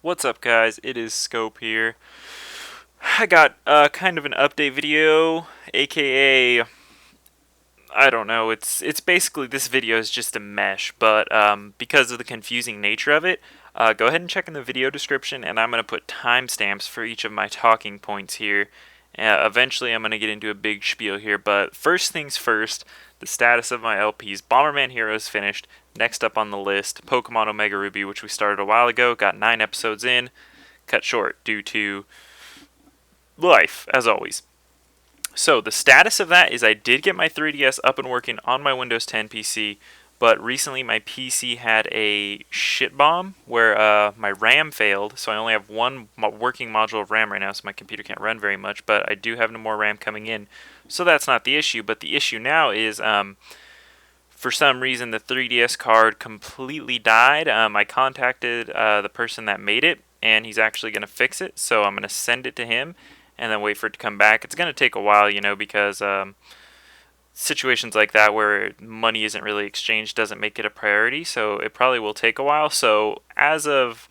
What's up, guys? It is Scope here. I got kind of an update video, aka I don't know. It's basically this video is just a mesh, but because of the confusing nature of it, go ahead and check in the video description, and I'm gonna put timestamps for each of my talking points here. Eventually, I'm gonna get into a big spiel here, but first things first. The status of my LPs: Bomberman Heroes finished. Next up on the list, Pokemon Omega Ruby, which we started a while ago. Got 9 episodes in. Cut short due to life, as always. So the status of that is I did get my 3DS up and working on my Windows 10 PC, but recently my PC had a shit bomb where my RAM failed, so I only have one working module of RAM right now, so my computer can't run very much, but I do have no more RAM coming in, so that's not the issue. But the issue now is for some reason the 3DS card completely died. I contacted the person that made it, and he's actually going to fix it, so I'm going to send it to him and then wait for it to come back. It's going to take a while, because situations like that where money isn't really exchanged doesn't make it a priority, so it probably will take a while. So as of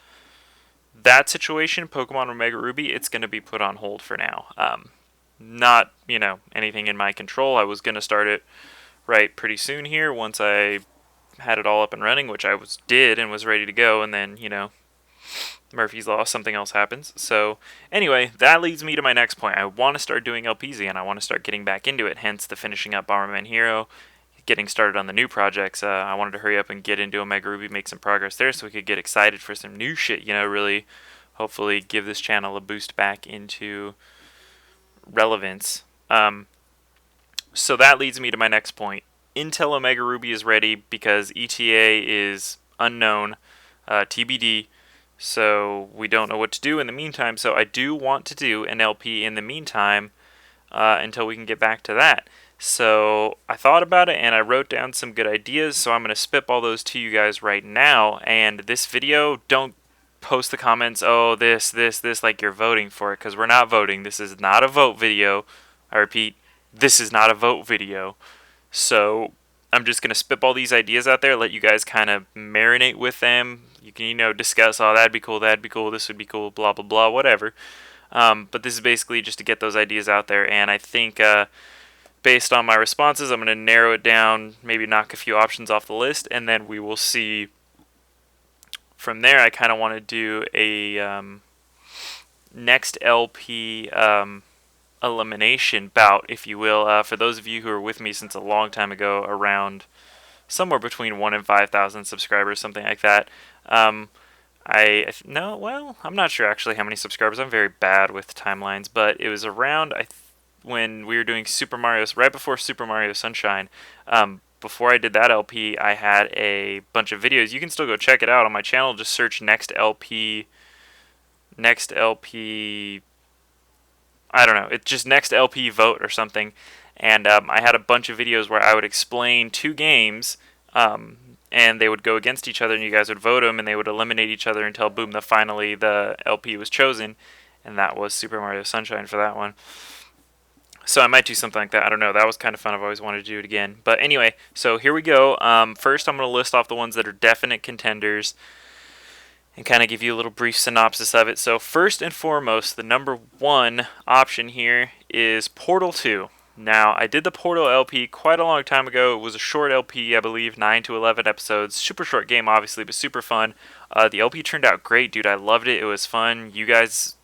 that situation, Pokemon Omega Ruby, it's going to be put on hold for now. Not, anything in my control. I was going to start it right pretty soon here once I had it all up and running, which I did and was ready to go, and then, Murphy's Law, something else happens. So anyway, that leads me to my next point. I want to start doing LPZ, and I want to start getting back into it, hence the finishing up Bomberman Hero, getting started on the new projects. I wanted to hurry up and get into Omega Ruby, make some progress there so we could get excited for some new shit, really hopefully give this channel a boost back into relevance. So that leads me to my next point. Intel Omega Ruby is ready because ETA is unknown, TBD. So we don't know what to do in the meantime. So I do want to do an LP in the meantime until we can get back to that. So I thought about it and I wrote down some good ideas. So I'm going to spitball those to you guys right now. And this video, don't post the comments, oh, this, like you're voting for it, because we're not voting. This is not a vote video. I repeat, this is not a vote video. So I'm just going to spitball these ideas out there, let you guys kind of marinate with them. You can, discuss, oh, that'd be cool, this would be cool, blah, blah, blah, whatever. But this is basically just to get those ideas out there. And I think based on my responses, I'm going to narrow it down, maybe knock a few options off the list, and then we will see from there. I kind of want to do a next LP elimination bout, if you will. For those of you who are with me since a long time ago, around somewhere between 1 and 5,000 subscribers, something like that. I'm not sure actually how many subscribers. I'm very bad with timelines, but it was around when we were doing Super Mario, right before Super Mario Sunshine. Before I did that LP, I had a bunch of videos. You can still go check it out on my channel. Just search next LP. I don't know. It's just next LP vote or something. And I had a bunch of videos where I would explain 2 games, and they would go against each other, and you guys would vote them, and they would eliminate each other until, boom, finally the LP was chosen, and that was Super Mario Sunshine for that one. So I might do something like that. I don't know. That was kind of fun. I've always wanted to do it again. But anyway, so here we go. First, I'm going to list off the ones that are definite contenders and kind of give you a little brief synopsis of it. So first and foremost, the number 1 option here is Portal 2. Now, I did the Portal LP quite a long time ago. It was a short LP, I believe, 9 to 11 episodes. Super short game, obviously, but super fun. The LP turned out great, dude. I loved it. It was fun. You guys'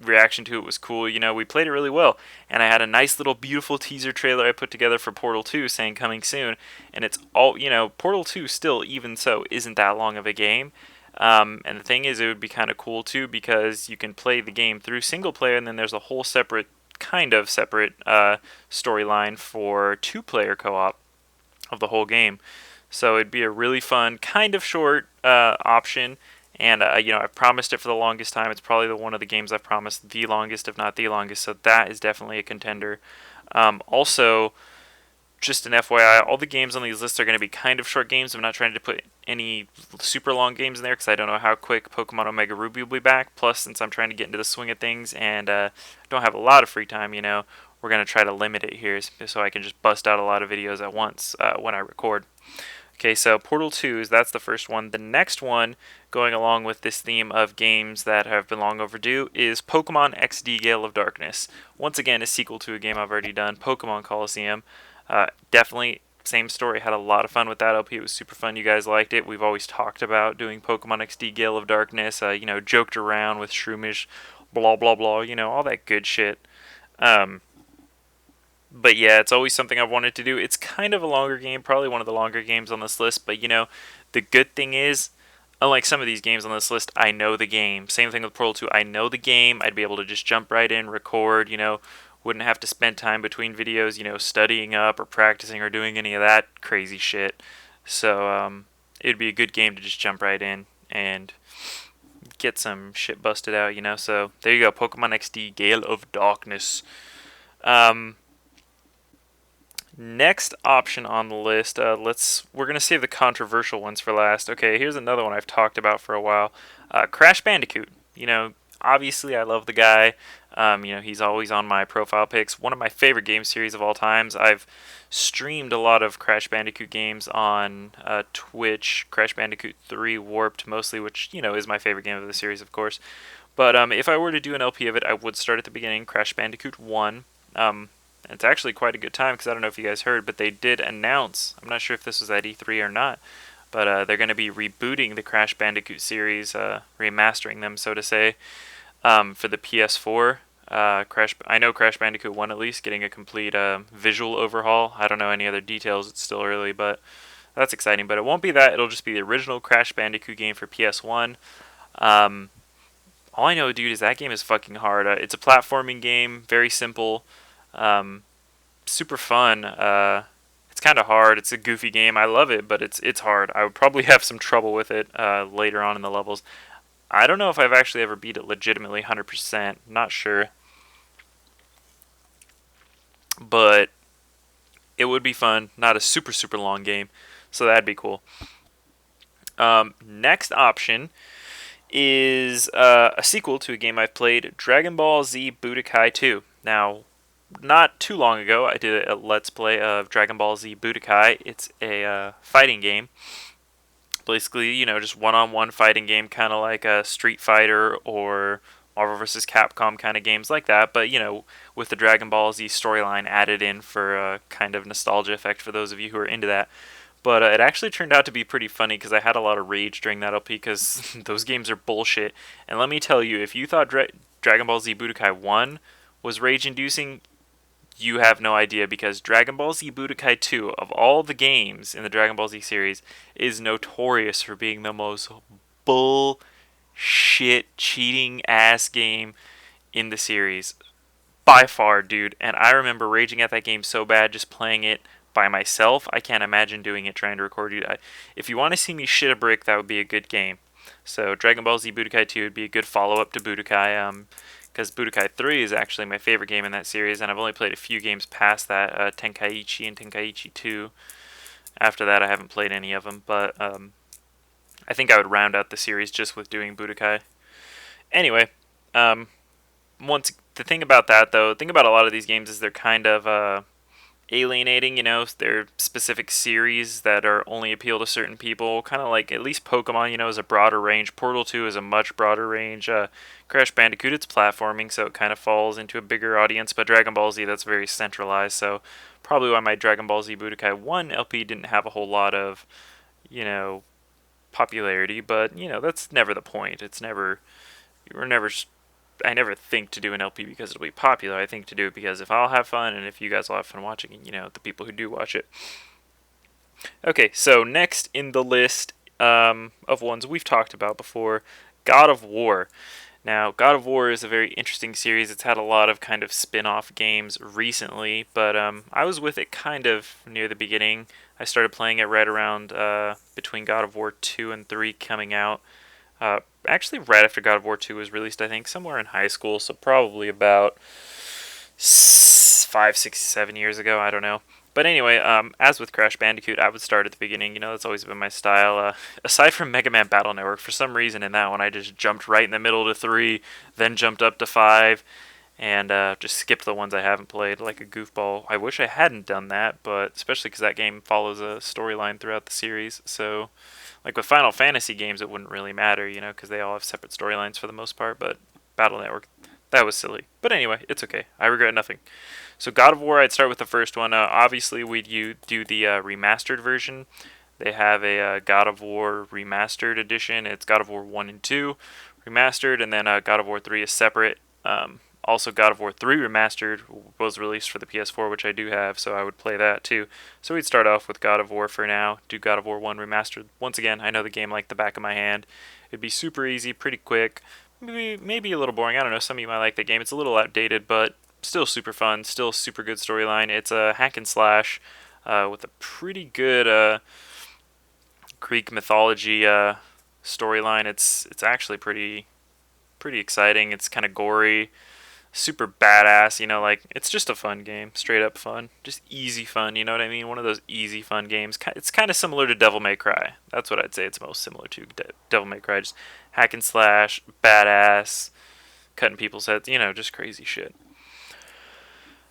reaction to it was cool. We played it really well. And I had a nice little beautiful teaser trailer I put together for Portal 2 saying coming soon. And it's all, Portal 2 still, even so, isn't that long of a game. And the thing is, it would be kind of cool too, because you can play the game through single player, and then there's a whole kind of separate storyline for 2-player co-op of the whole game. So it'd be a really fun, kind of short option. And I've promised it for the longest time. It's probably one of the games I've promised the longest, if not the longest. So that is definitely a contender. Also, just an FYI, all the games on these lists are going to be kind of short games. I'm not trying to put any super long games in there because I don't know how quick Pokemon Omega Ruby will be back. Plus, since I'm trying to get into the swing of things and don't have a lot of free time, we're going to try to limit it here so I can just bust out a lot of videos at once when I record. Okay, so Portal 2 that's the first one. The next one, going along with this theme of games that have been long overdue, is Pokemon XD Gale of Darkness. Once again, a sequel to a game I've already done, Pokemon Coliseum. Definitely same story. Had a lot of fun with that LP. It was super fun. You guys liked it. We've always talked about doing Pokemon XD Gale of Darkness. Joked around with Shroomish, blah blah blah. All that good shit. But yeah, it's always something I've wanted to do. It's kind of a longer game, probably one of the longer games on this list. But the good thing is, unlike some of these games on this list, I know the game. Same thing with Portal 2. I know the game. I'd be able to just jump right in, record. Wouldn't have to spend time between videos. Studying up or practicing or doing any of that crazy shit. So it'd be a good game to just jump right in and get some shit busted out. So there you go, Pokemon XD Gale of Darkness. Next option on the list, we're gonna save the controversial ones for last. Okay, here's another one I've talked about for a while. Crash Bandicoot. Obviously I love the guy. He's always on my profile pics. One of my favorite game series of all times. I've streamed a lot of Crash Bandicoot games on Twitch. Crash Bandicoot 3 Warped mostly, which is my favorite game of the series, of course. But if I were to do an LP of it, I would start at the beginning. Crash Bandicoot 1. It's actually quite a good time because I don't know if you guys heard, but they did announce, I'm not sure if this was at E3 or not, but they're going to be rebooting the Crash Bandicoot series, remastering them, so to say, for the PS4. I know Crash Bandicoot 1 at least, getting a complete visual overhaul. I don't know any other details, it's still early, but that's exciting. But it won't be that, it'll just be the original Crash Bandicoot game for PS1. All I know, dude, is that game is fucking hard. It's a platforming game, very simple. Super fun. It's kind of hard. It's a goofy game. I love it, but it's hard. I would probably have some trouble with it later on in the levels. I don't know if I've actually ever beat it legitimately 100%. Not sure. But it would be fun. Not a super, super long game. So that'd be cool. Next option is a sequel to a game I've played, Dragon Ball Z Budokai 2. Now, not too long ago, I did a Let's Play of Dragon Ball Z Budokai. It's a fighting game. Basically, just one-on-one fighting game, kind of like a Street Fighter or Marvel vs. Capcom kind of games like that. But, with the Dragon Ball Z storyline added in for a kind of nostalgia effect for those of you who are into that. But it actually turned out to be pretty funny because I had a lot of rage during that LP because those games are bullshit. And let me tell you, if you thought Dragon Ball Z Budokai 1 was rage-inducing, you have no idea, because Dragon Ball Z Budokai 2, of all the games in the Dragon Ball Z series, is notorious for being the most bullshit cheating ass game in the series. By far, dude. And I remember raging at that game so bad just playing it by myself. I can't imagine doing it trying to record you. If you want to see me shit a brick, that would be a good game. So Dragon Ball Z Budokai 2 would be a good follow-up to Budokai. Because Budokai 3 is actually my favorite game in that series, and I've only played a few games past that, Tenkaichi and Tenkaichi 2. After that, I haven't played any of them, but I think I would round out the series just with doing Budokai. Anyway, the thing about that, though, the thing about a lot of these games is they're kind of alienating, they're specific series that are only appeal to certain people, kind of like at least Pokemon, is a broader range. Portal 2 is a much broader range. Crash Bandicoot, it's platforming, so it kind of falls into a bigger audience, but Dragon Ball Z, that's very centralized, so probably why my Dragon Ball Z Budokai 1 LP didn't have a whole lot of, popularity, but, that's never the point. I never think to do an LP because it'll be popular. I think to do it because if I'll have fun and if you guys will have fun watching it, the people who do watch it. Okay, so next in the list of ones we've talked about before, God of War. Now, God of War is a very interesting series. It's had a lot of kind of spin-off games recently, but I was with it kind of near the beginning. I started playing it right around between God of War 2 and 3 coming out. Actually, right after God of War 2 was released, I think, somewhere in high school, so probably about 5, 6, 7 years ago, I don't know. But anyway, as with Crash Bandicoot, I would start at the beginning, that's always been my style. Aside from Mega Man Battle Network, for some reason in that one, I just jumped right in the middle to 3, then jumped up to 5, and just skipped the ones I haven't played like a goofball. I wish I hadn't done that, but especially because that game follows a storyline throughout the series. So, like with Final Fantasy games, it wouldn't really matter, you know, because they all have separate storylines for the most part. But Battle Network, that was silly. But anyway, it's okay. I regret nothing. So God of War, I'd start with the first one. Obviously, we'd do the remastered version. They have a God of War remastered edition. It's God of War 1 and 2 remastered, and then God of War 3 is separate. Also, God of War 3 Remastered was released for the PS4, which I do have, so I would play that too. So we'd start off with God of War for now, do God of War 1 Remastered. Once again, I know the game like the back of my hand. It'd be super easy, pretty quick, maybe a little boring. I don't know, some of you might like the game. It's a little outdated, but still super fun, still super good storyline. It's a hack and slash with a pretty good Greek mythology storyline. It's actually pretty exciting. It's kind of gory, super badass, you know, like it's just a fun game, straight up fun, just easy fun, you know what I mean? One of those easy fun games. It's kind of similar to Devil May Cry. That's what I'd say it's most similar to Devil May Cry. Just hack and slash, badass, cutting people's heads, you know, just crazy shit.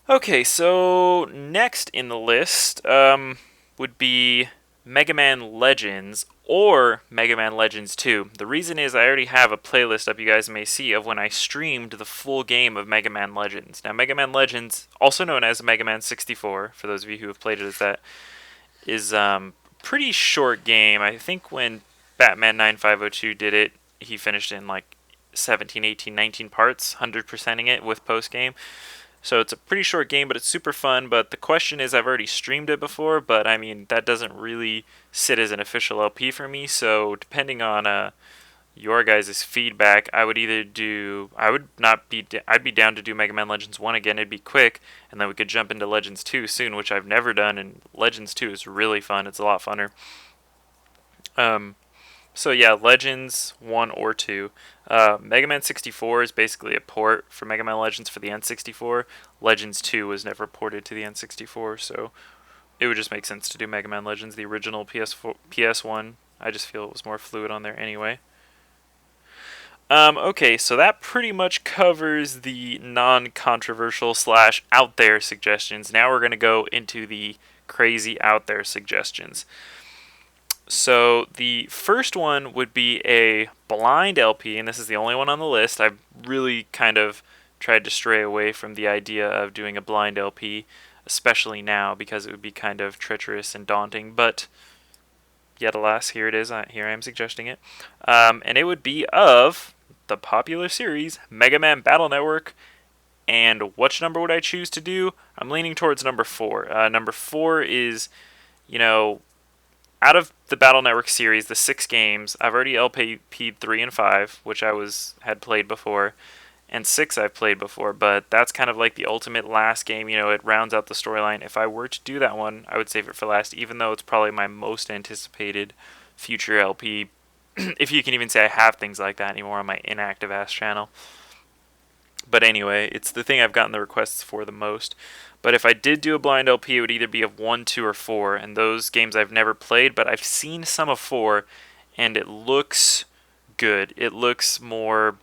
Okay, so next in the list would be Mega Man Legends or Mega Man Legends 2. The reason is I already have a playlist up you guys may see of when I streamed the full game of Mega Man Legends. Now, Mega Man Legends, also known as Mega Man 64, for those of you who have played it as that, is pretty short game. I think when Batman 9502 did it, he finished in like 17, 18, 19 parts, 100%ing it with post game. So it's a pretty short game, but it's super fun. But the question is, I've already streamed it before, but I mean, that doesn't really sit as an official LP for me. So depending on your guys' feedback, I would either do, I would not be, I'd be down to do Mega Man Legends 1 again. It'd be quick, and then we could jump into Legends 2 soon, which I've never done. And Legends 2 is really fun. It's a lot funner. So yeah, Legends 1 or 2. Mega Man 64 is basically a port for Mega Man Legends for the N64. Legends 2 was never ported to the N64, so it would just make sense to do Mega Man Legends, the original PS4, PS1. I just feel it was more fluid on there anyway. Okay, so that pretty much covers the non-controversial slash out there suggestions. Now we're going to go into the crazy out there suggestions. So the first one would be a blind LP, and this is the only one on the list. I've really kind of tried to stray away from the idea of doing a blind LP, especially now, because it would be kind of treacherous and daunting. But yet alas, here it is. Here I am suggesting it. And it would be of the popular series Mega Man Battle Network. And which number would I choose to do? I'm leaning towards number 4. Number 4 is, you know, out of the Battle Network series, the 6 games, I've already LP'd 3 and 5, which I had played before, and 6 I've played before, but that's kind of like the ultimate last game, you know, it rounds out the storyline. If I were to do that one, I would save it for last, even though it's probably my most anticipated future LP, if you can even say I have things like that anymore on my inactive ass channel. But anyway, it's the thing I've gotten the requests for the most. But if I did do a blind LP, it would either be of 1, 2, or 4. And those games I've never played, but I've seen some of 4, and it looks good. It looks more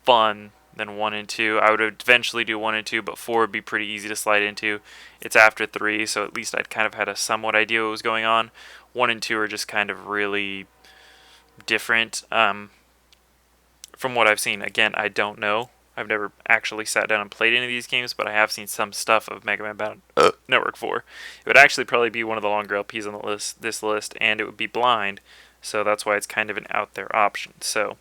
fun than 1 and 2. I would eventually do 1 and 2, but 4 would be pretty easy to slide into. It's after 3, so at least I'd kind of had a somewhat idea what was going on. 1 and 2 are just kind of really different. From what I've seen, again, I don't know. I've never actually sat down and played any of these games, but I have seen some stuff of Mega Man Battle Network 4. It would actually probably be one of the longer LPs on this list, and it would be blind, so that's why it's kind of an out there option. So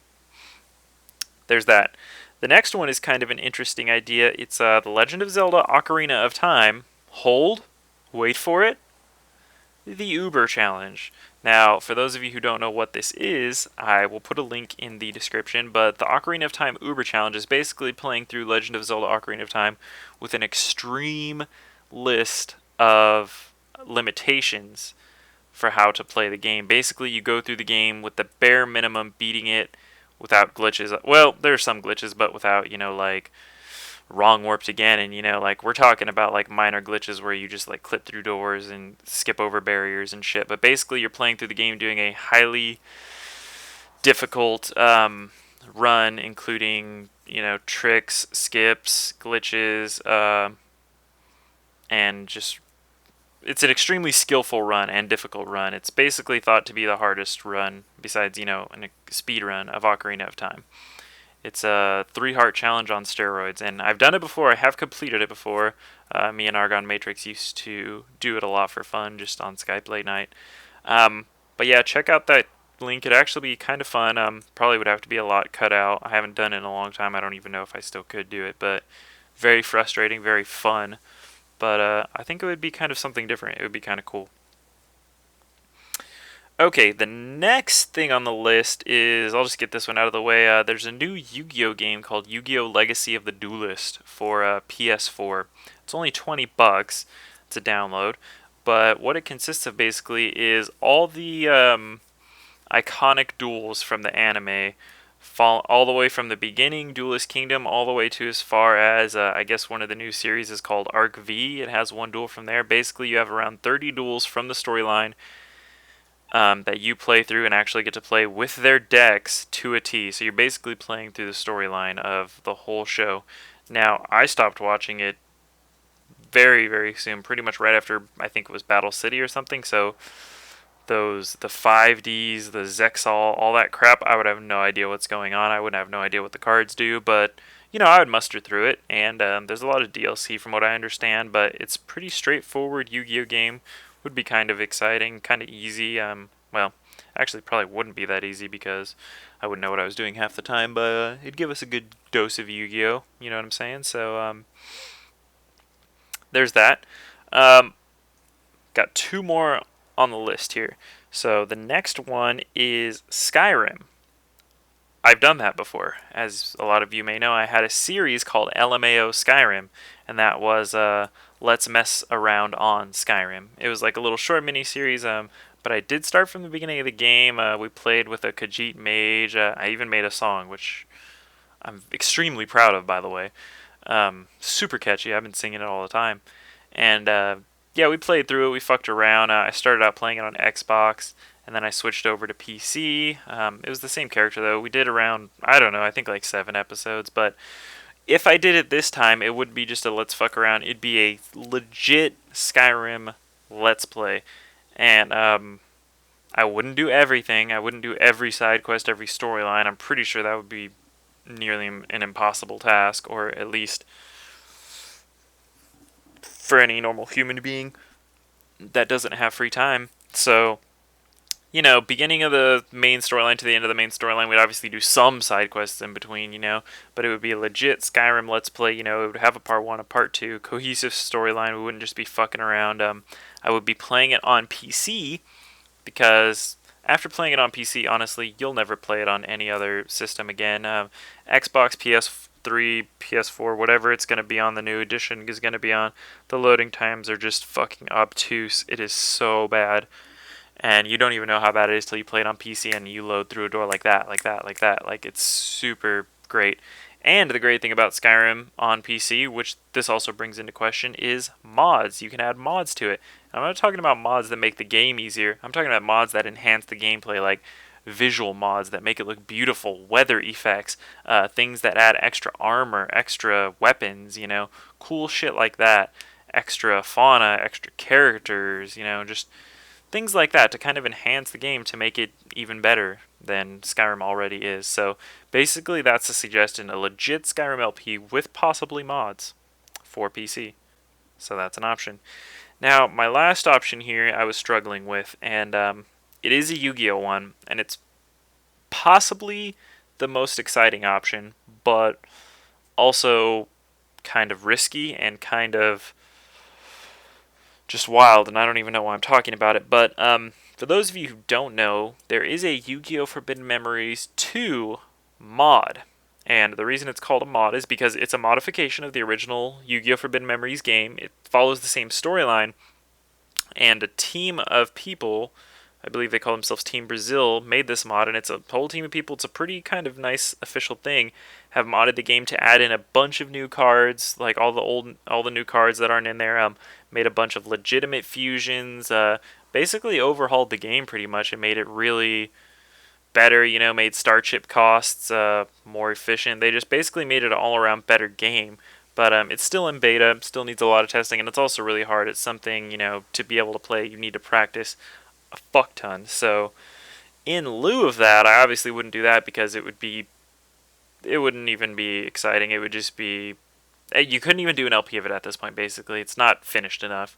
there's that. The next one is kind of an interesting idea. It's The Legend of Zelda Ocarina of Time. Hold, wait for it, the Uber Challenge. Now, for those of you who don't know what this is, I will put a link in the description, but the Ocarina of Time Uber Challenge is basically playing through Legend of Zelda Ocarina of Time with an extreme list of limitations for how to play the game. Basically, you go through the game with the bare minimum, beating it without glitches. Well, there are some glitches, but without, you know, like wrong warped again, and you know, like we're talking about like minor glitches where you just like clip through doors and skip over barriers and shit. But basically, you're playing through the game doing a highly difficult run, including tricks, skips, glitches, and just it's an extremely skillful run and difficult run. It's basically thought to be the hardest run besides, a speed run of Ocarina of Time. It's a 3-heart challenge on steroids, and I've done it before. I have completed it before. Me and Argon Matrix used to do it a lot for fun, just on Skype late night. But yeah, check out that link. It'd actually be kind of fun. Probably would have to be a lot cut out. I haven't done it in a long time. I don't even know if I still could do it, but very frustrating, very fun. But I think it would be kind of something different. It would be kind of cool. Okay, the next thing on the list is, I'll just get this one out of the way. There's a new Yu-Gi-Oh game called Yu-Gi-Oh! Legacy of the Duelist for PS4. It's only $20 to download, but what it consists of basically is all the iconic duels from the anime, all the way from the beginning, Duelist Kingdom, all the way to as far as, I guess one of the new series is called Arc V. It has one duel from there. Basically, you have around 30 duels from the storyline that you play through and actually get to play with their decks to a T. So you're basically playing through the storyline of the whole show. Now, I stopped watching it very, very soon, pretty much right after, I think it was Battle City or something. So the 5Ds, the Zexal, all that crap, I would have no idea what's going on. I would have no idea what the cards do, but I would muster through it, and there's a lot of DLC from what I understand, but it's pretty straightforward Yu-Gi-Oh game. Would be kind of exciting, kind of easy. Well, actually probably wouldn't be that easy because I wouldn't know what I was doing half the time, but it'd give us a good dose of Yu-Gi-Oh, you know what I'm saying? So there's that. Got 2 more on the list here. So the next one is Skyrim. I've done that before. As a lot of you may know, I had a series called LMAO Skyrim, and that was Let's Mess Around on Skyrim. It was like a little short mini-series, but I did start from the beginning of the game. We played with a Khajiit mage. I even made a song, which I'm extremely proud of, by the way. Super catchy. I've been singing it all the time. And yeah, we played through it. We fucked around. I started out playing it on Xbox, and then I switched over to PC. It was the same character, though. We did around, I don't know, I think like 7 episodes. But if I did it this time, it wouldn't be just a let's fuck around. It'd be a legit Skyrim let's play. And I wouldn't do everything. I wouldn't do every side quest, every storyline. I'm pretty sure that would be nearly an impossible task, or at least for any normal human being that doesn't have free time. So, beginning of the main storyline to the end of the main storyline, we'd obviously do some side quests in between, but it would be a legit Skyrim Let's Play. It would have a part 1, a part 2, cohesive storyline. We wouldn't just be fucking around. I would be playing it on PC because after playing it on PC, honestly, you'll never play it on any other system again. Xbox, PS3, PS4, whatever it's going to be on, the new edition is going to be on. The loading times are just fucking obtuse. It is so bad. And you don't even know how bad it is till you play it on PC and you load through a door like that, like that, like that. Like, it's super great. And the great thing about Skyrim on PC, which this also brings into question, is mods. You can add mods to it. I'm not talking about mods that make the game easier. I'm talking about mods that enhance the gameplay, like visual mods that make it look beautiful, weather effects, things that add extra armor, extra weapons, cool shit like that, extra fauna, extra characters, just things like that to kind of enhance the game to make it even better than Skyrim already is. So basically that's a suggestion, a legit Skyrim LP with possibly mods for PC. So that's an option. Now, my last option here I was struggling with, and it is a Yu-Gi-Oh one, and it's possibly the most exciting option, but also kind of risky and kind of just wild, and I don't even know why I'm talking about it. But for those of you who don't know, there is a Yu-Gi-Oh! Forbidden Memories 2 mod. And the reason it's called a mod is because it's a modification of the original Yu-Gi-Oh! Forbidden Memories game. It follows the same storyline, and a team of people, I believe they call themselves Team Brazil, made this mod, and it's a whole team of people. It's a pretty kind of nice official thing. Have modded the game to add in a bunch of new cards, like all the new cards that aren't in there. Made a bunch of legitimate fusions. Basically overhauled the game pretty much and made it really better, you know, made Starship costs more efficient. They just basically made it an all-around better game. But it's still in beta, still needs a lot of testing, and it's also really hard. It's something, you know, to be able to play, you need to practice a fuck ton. So in lieu of that, I obviously wouldn't do that because it wouldn't even be exciting. It would just be, you couldn't even do an LP of it at this point, basically. It's not finished enough.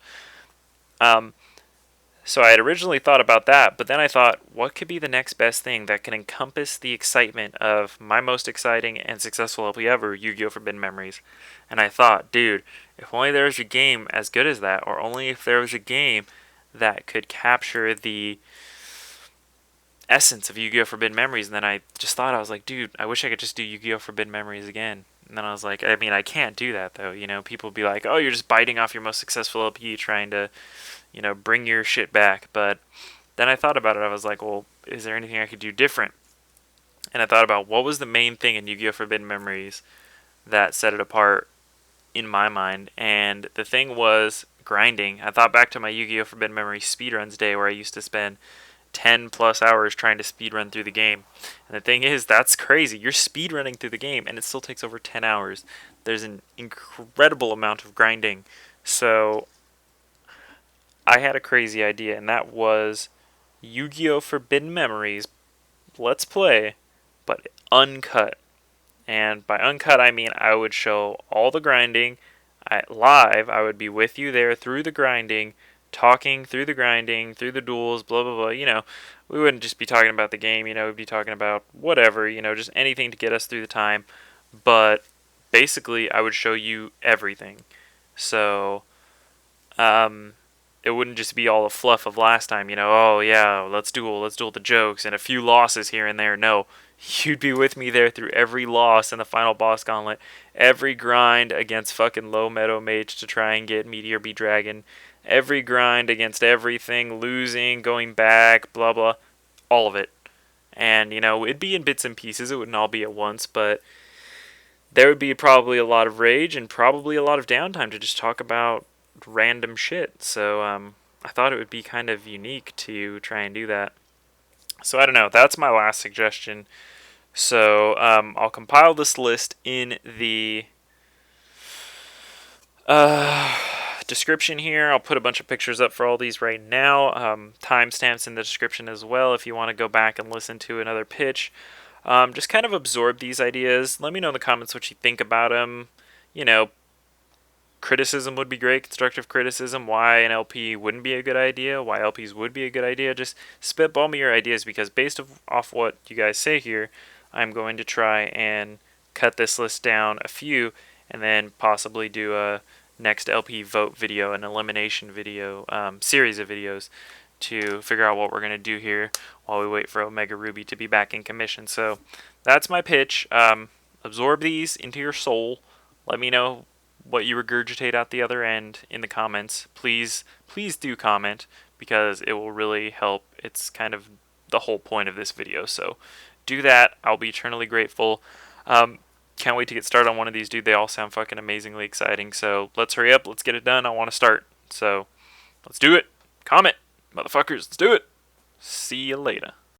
Um, so I had originally thought about that, but then I thought, what could be the next best thing that can encompass the excitement of my most exciting and successful LP ever, Yu-Gi-Oh! Forbidden Memories? And I thought, dude, if only there was a game as good as that, or only if there was a game that could capture the essence of Yu-Gi-Oh! Forbidden Memories. And then I just thought, I was like, dude, I wish I could just do Yu-Gi-Oh! Forbidden Memories again. And then I was like, I mean, I can't do that though. You know, people would be like, oh, you're just biting off your most successful LP trying to, you know, bring your shit back. But then I thought about it. I was like, well, is there anything I could do different? And I thought about what was the main thing in Yu-Gi-Oh! Forbidden Memories that set it apart in my mind. And the thing was grinding. I thought back to my Yu-Gi-Oh! Forbidden Memories speedruns day where I used to spend 10 plus hours trying to speedrun through the game. And the thing is, that's crazy. You're speedrunning through the game and it still takes over 10 hours. There's an incredible amount of grinding. So I had a crazy idea, and that was Yu-Gi-Oh! Forbidden Memories Let's Play, but uncut. And by uncut, I mean I would show all the grinding live. I would be with you there through the grinding, talking through the grinding, through the duels, blah, blah, blah. You know, we wouldn't just be talking about the game, you know, we'd be talking about whatever, you know, just anything to get us through the time. But basically, I would show you everything. So, it wouldn't just be all the fluff of last time, you know, oh yeah, let's duel the jokes and a few losses here and there. No, you'd be with me there through every loss in the final boss gauntlet, every grind against fucking low meadow mage to try and get Meteor B Dragon, every grind against everything, losing, going back, blah blah, all of it. And you know, it'd be in bits and pieces, it wouldn't all be at once, but there would be probably a lot of rage and probably a lot of downtime to just talk about random shit. So I thought it would be kind of unique to try and do that. So I don't know. That's my last suggestion. So I'll compile this list in the description here. I'll put a bunch of pictures up for all these right now. Timestamps in the description as well if you want to go back and listen to another pitch. Just kind of absorb these ideas. Let me know in the comments what you think about them. You know, criticism would be great, constructive criticism, why an LP wouldn't be a good idea, why LPs would be a good idea. Just spitball me your ideas, because based off what you guys say here, I'm going to try and cut this list down a few and then possibly do a next LP vote video, an elimination video, series of videos to figure out what we're going to do here while we wait for Omega Ruby to be back in commission. So that's my pitch. Absorb these into your soul. Let me know what you regurgitate out the other end in the comments. Please do comment, because it will really help. It's kind of the whole point of this video. So do that. I'll be eternally grateful. Can't wait to get started on one of these, dude. They all sound fucking amazingly exciting. So let's hurry up. Let's get it done. I want to start. So let's do it. Comment, motherfuckers. Let's do it. See you later.